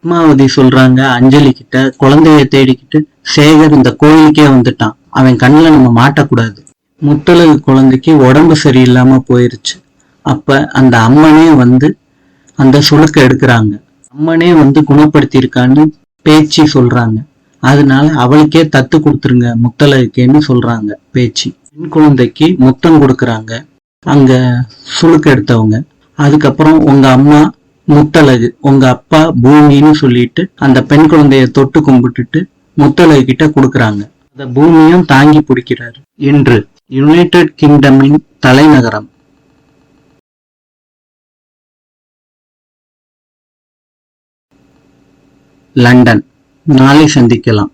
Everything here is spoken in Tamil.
பத்மாவதி சொல்றாங்க அஞ்சலி கிட்ட, குழந்தைய தேடிக்கிட்டு சேகர் இந்த கோயிலுக்கே வந்துட்டான், அவன் கண்ணுல நம்ம மாட்டக்கூடாது. முத்தழகு குழந்தைக்கு உடம்பு சரியில்லாம போயிருச்சு. அப்ப அந்த அம்மனே வந்து அந்த சுளுக்க எடுக்கிறாங்க. அம்மனே வந்து குணப்படுத்தியிருக்கான்னு பேச்சு சொல்றாங்க. அதனால அவளுக்கே தத்து கொடுத்துருங்க முத்தழகுக்கேன்னு சொல்றாங்க பேச்சு. பெண் குழந்தைக்கு முத்தம் கொடுக்கறாங்க அங்க சுளுக்க எடுத்தவங்க. அதுக்கப்புறம் உங்க அம்மா முத்தழகு, உங்க அப்பா பூமின்னு சொல்லிட்டு அந்த பெண் குழந்தைய தொட்டு கும்பிட்டுட்டு முத்தழகு கிட்ட கொடுக்கறாங்க. அந்த பூமியும் தாங்கி பிடிக்கிறாரு. இன்று யுனைடெட் கிங்டமின் தலைநகரம் லண்டன். நாளை சந்திக்கலாம்.